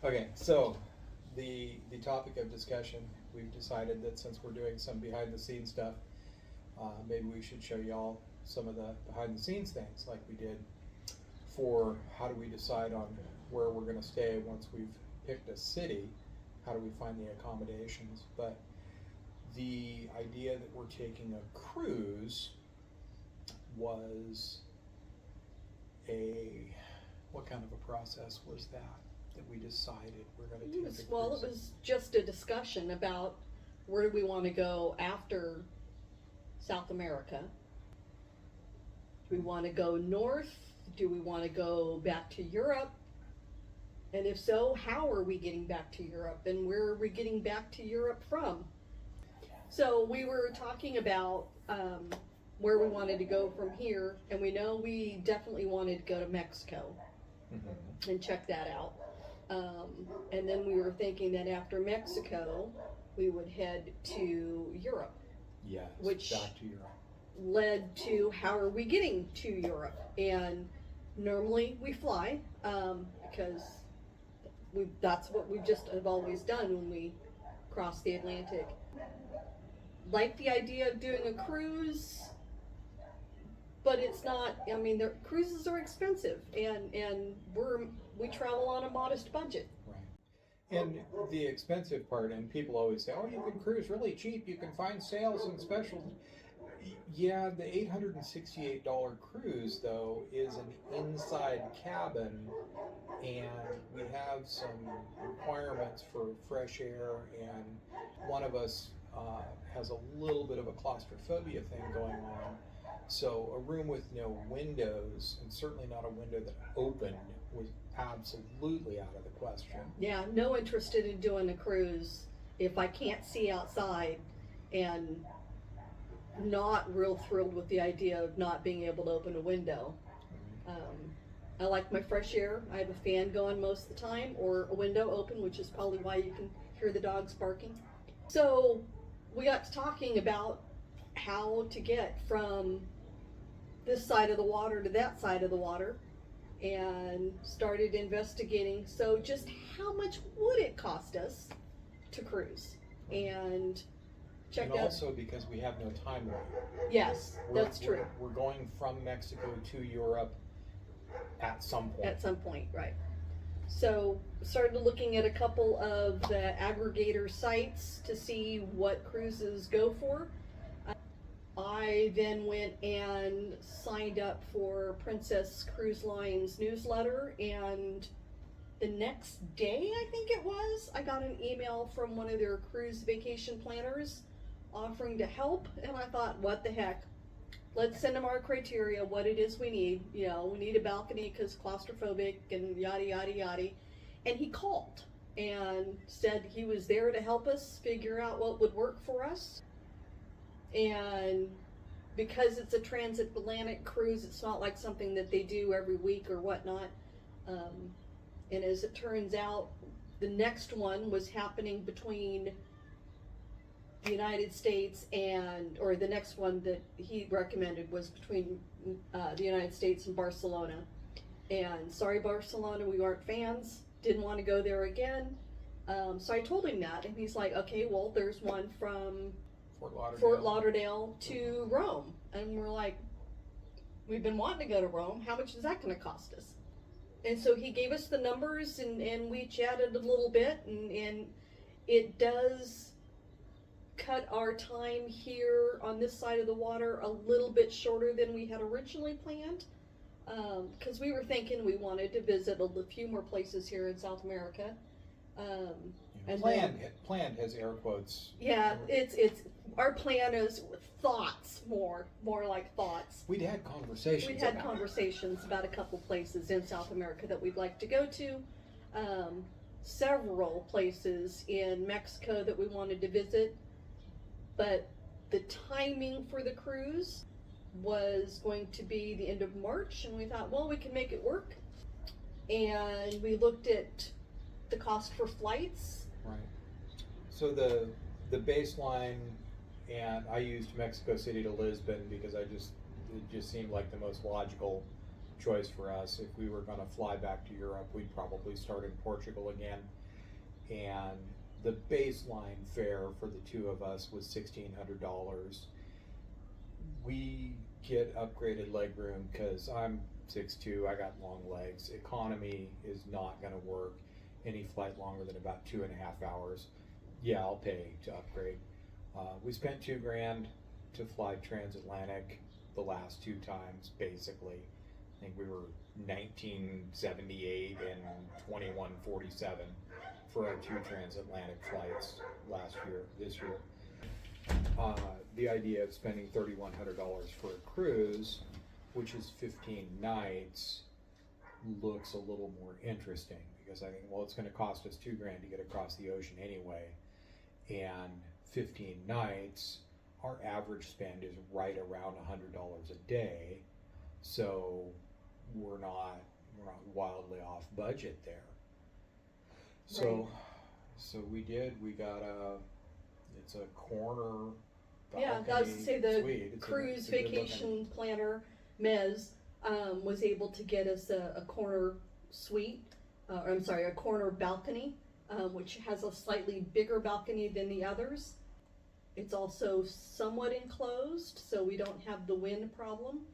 Okay, so the topic of discussion, we've decided that since we're doing some behind the scenes stuff, maybe we should show y'all some of the behind the scenes things like we did for how do we decide on where we're going to stay once we've picked a city, how do we find the accommodations. But the idea that we're taking a cruise was what kind of a process was that we decided we're going to take a cruise? Well, it was just a discussion about where do we want to go after South America. Do we want to go north? Do we want to go back to Europe? And if so, how are we getting back to Europe? And where are we getting back to Europe from? So we were talking about where we wanted to go from here, and we know we definitely wanted to go to Mexico and check that out. And then we were thinking that after Mexico, we would head to Europe. Yes, which back to Europe. Led to how are we getting to Europe? And normally we fly because that's what we just have always done when we cross the Atlantic. Like the idea of doing a cruise, but it's not. I mean, cruises are expensive, and we travel on a modest budget. Right. And the expensive part, and people always say, "Oh, you can cruise really cheap. You can find sales and specials." Yeah, the $868 cruise though is an inside cabin, and we have some requirements for fresh air, and one of us has a little bit of a claustrophobia thing going on. So a room with no windows, and certainly not a window that opened, was absolutely out of the question. Yeah, no interested in doing a cruise if I can't see outside, and not real thrilled with the idea of not being able to open a window. I like my fresh air. I have a fan going most of the time, or a window open, which is probably why you can hear the dogs barking. So we got to talking about how to get from this side of the water to that side of the water, and started investigating. So just how much would it cost us to cruise? And checked out. And also because we have no time limit. Yes, that's true. We're going from Mexico to Europe at some point. At some point, right. So started looking at a couple of the aggregator sites to see what cruises go for. I then went and signed up for Princess Cruise Line's newsletter, and the next day, I think it was, I got an email from one of their cruise vacation planners offering to help, and I thought, what the heck? Let's send them our criteria, what it is we need. You know, we need a balcony because claustrophobic and yada, yada, yada. And he called and said he was there to help us figure out what would work for us. And because it's a transatlantic cruise, it's not like something that they do every week or whatnot. And as it turns out, the next one was happening between the United States or the next one that he recommended was between the United States and Barcelona. And sorry, Barcelona, we weren't fans, didn't want to go there again. So I told him that, and he's like, okay, well, there's one from Fort Lauderdale to Rome. And we're like, we've been wanting to go to Rome, how much is that going to cost us? And so he gave us the numbers, and we chatted a little bit, and it does cut our time here on this side of the water a little bit shorter than we had originally planned, because we were thinking we wanted to visit a few more places here in South America. And planned has air quotes. Yeah, it's our plan is thoughts, more like thoughts. We'd had conversations about a couple places in South America that we'd like to go to. Several places in Mexico that we wanted to visit. But the timing for the cruise was going to be the end of March, and we thought, well, we can make it work. And we looked at the cost for flights. Right. So the baseline, and I used Mexico City to Lisbon because it just seemed like the most logical choice for us. If we were going to fly back to Europe, we'd probably start in Portugal again. And the baseline fare for the two of us was $1,600. We get upgraded legroom because I'm 6'2", I got long legs. Economy is not going to work any flight longer than about 2.5 hours. Yeah, I'll pay to upgrade. We spent $2,000 to fly transatlantic the last two times, basically. I think we were 1978 and 2147 for our two transatlantic flights this year. The idea of spending $3,100 for a cruise, which is 15 nights, looks a little more interesting, because I think, well, it's going to cost us $2,000 to get across the ocean anyway, and 15 nights, our average spend is right around $100 a day, so we're not wildly off budget there. So, we got it's a corner balcony. Yeah, I was to say the suite. cruise vacation planner, Mez, was able to get us a corner suite, a corner balcony, which has a slightly bigger balcony than the others. It's also somewhat enclosed, so we don't have the wind problem.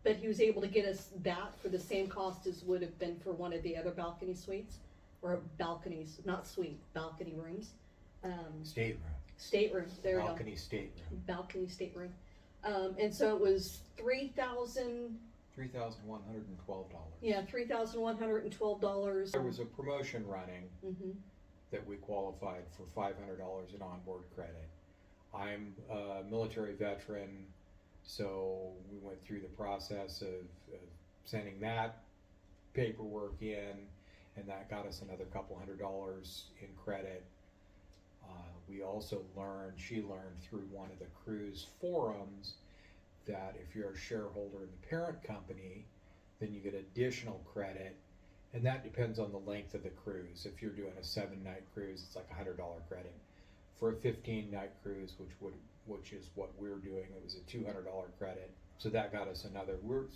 But he was able to get us that for the same cost as would have been for one of the other balcony suites, or balconies, not suite, balcony rooms. Stateroom, there we go. Balcony stateroom. Balcony stateroom. And so it was $3,112. Yeah, $3,112. There was a promotion running that we qualified for $500 in onboard credit. I'm a military veteran, so we went through the process of sending that paperwork in, and that got us another couple $100 in credit. We also she learned through one of the cruise forums that if you're a shareholder in the parent company, then you get additional credit, and that depends on the length of the cruise. If you're doing a 7-night cruise, it's like $100 credit. For a 15-night cruise, which is what we're doing, it was a $200 credit. So that got us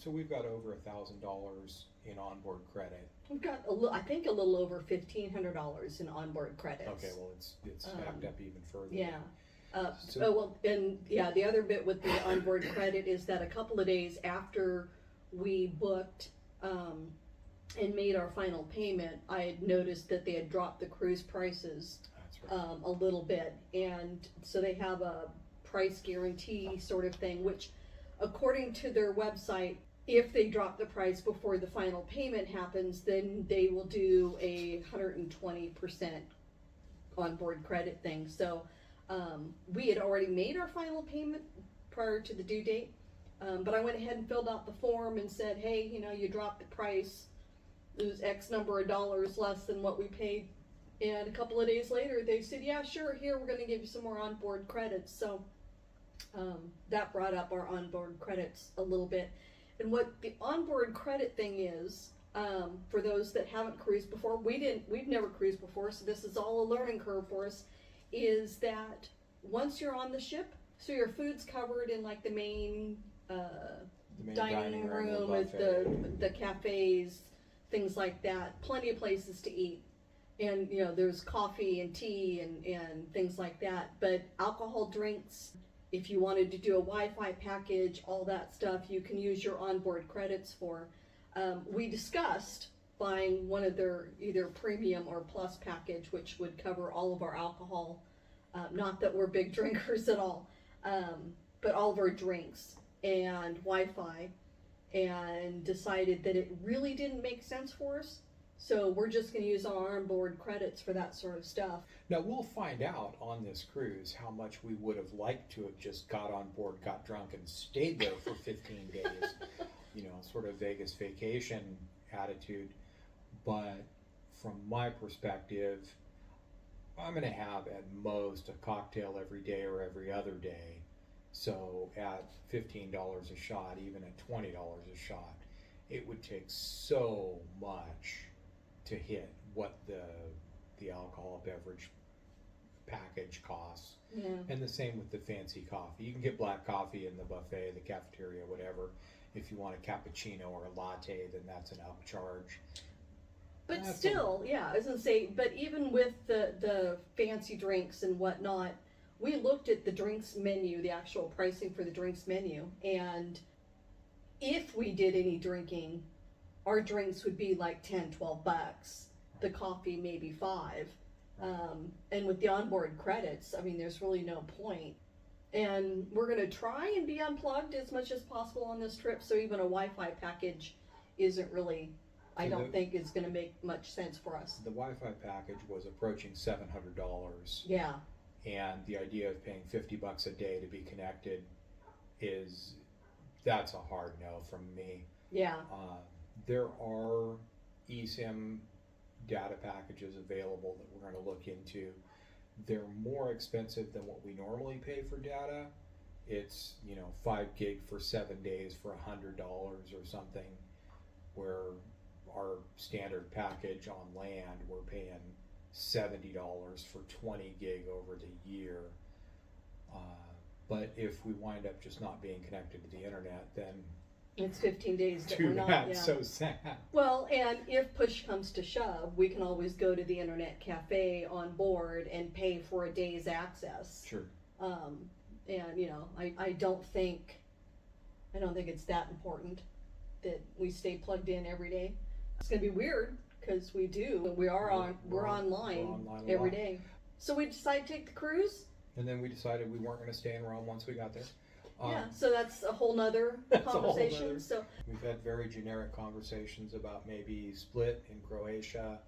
we've got over $1,000 in onboard credit. We've got I think a little over $1,500 in onboard credits. Okay, well it's stacked up even further. Yeah. The other bit with the onboard credit is that a couple of days after we booked and made our final payment, I had noticed that they had dropped the cruise prices a little bit, and so they have a price guarantee sort of thing, which according to their website, if they drop the price before the final payment happens, then they will do a 120% onboard credit thing. So we had already made our final payment prior to the due date, but I went ahead and filled out the form and said, hey, you dropped the price. It was X number of dollars less than what we paid. And a couple of days later, they said, yeah, sure, here, we're going to give you some more onboard credits. So that brought up our onboard credits a little bit. And what the onboard credit thing is, for those that haven't cruised before, we've never cruised before, so this is all a learning curve for us, is that once you're on the ship, so your food's covered in like the main dining room with the cafes, things like that, plenty of places to eat. And there's coffee and tea and things like that, but alcohol drinks, if you wanted to do a Wi-Fi package, all that stuff, you can use your onboard credits for. We discussed buying one of their either premium or plus package, which would cover all of our alcohol. Not that we're big drinkers at all, but all of our drinks and Wi-Fi, and decided that it really didn't make sense for us. So we're just going to use our onboard credits for that sort of stuff. Now we'll find out on this cruise how much we would have liked to have just got on board, got drunk, and stayed there for 15 days. Sort of Vegas vacation attitude. But from my perspective, I'm going to have at most a cocktail every day or every other day. So at $15 a shot, even at $20 a shot, it would take so much to hit what the alcohol beverage package costs. Yeah. And the same with the fancy coffee. You can get black coffee in the buffet, the cafeteria, whatever. If you want a cappuccino or a latte, then that's an upcharge. But That's still, yeah, I was gonna say, but even with the fancy drinks and whatnot, we looked at the drinks menu, the actual pricing for the drinks menu, and if we did any drinking, our drinks would be like 10, 12 bucks. The coffee maybe 5. And with the onboard credits, I mean, there's really no point. And we're gonna try and be unplugged as much as possible on this trip, so even a Wi-Fi package isn't really, I don't think is gonna make much sense for us. The Wi-Fi package was approaching $700. Yeah, And the idea of paying $50 a day to be connected that's a hard no from me. yeah, There are eSIM data packages available that we're going to look into. They're more expensive than what we normally pay for data. It's 5 gig for 7 days for $100 or something, where our standard package on land we're paying $70 for 20 gig over the year. But if we wind up just not being connected to the internet, then it's 15 days that too we're not. bad. Yeah. So sad. Well, and if push comes to shove, we can always go to the internet cafe on board and pay for a day's access. Sure. And I don't think it's that important that we stay plugged in every day. It's gonna be weird because we're online every day. So we decided to take the cruise. And then we decided we weren't going to stay in Rome once we got there. Yeah, so that's a whole nother conversation. So we've had very generic conversations about maybe Split in Croatia,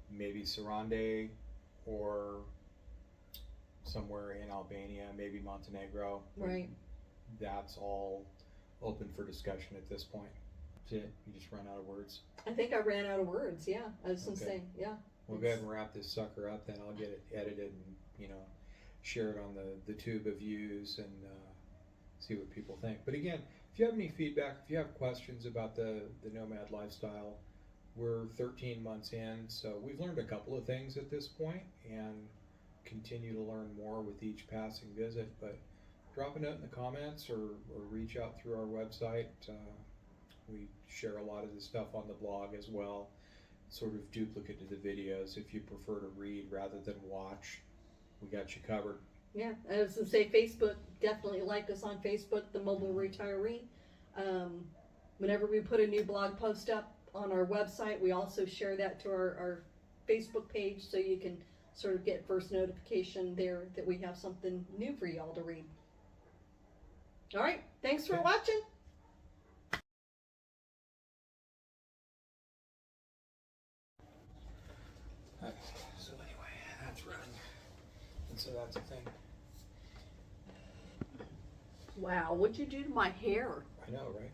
maybe Sarande, or somewhere in Albania, maybe Montenegro. Right. That's all open for discussion at this point. That's it. You just run out of words. I think I ran out of words. Yeah, I was gonna say, yeah. We'll go ahead and wrap this sucker up. Then I'll get it edited and share it on the tube of views and see what people think. But again, if you have any feedback, if you have questions about the nomad lifestyle, we're 13 months in, so we've learned a couple of things at this point and continue to learn more with each passing visit. But drop a note in the comments or reach out through our website. We share a lot of the stuff on the blog as well, sort of duplicate to the videos. If you prefer to read rather than watch, we got you covered. Yeah, I was gonna say Facebook. Definitely like us on Facebook, The Mobile Retiree. Whenever we put a new blog post up on our website, we also share that to our Facebook page, so you can sort of get first notification there that we have something new for y'all to read. All right, thanks for watching. So anyway, that's running. And so that's a thing. Wow, what'd you do to my hair? I know, right?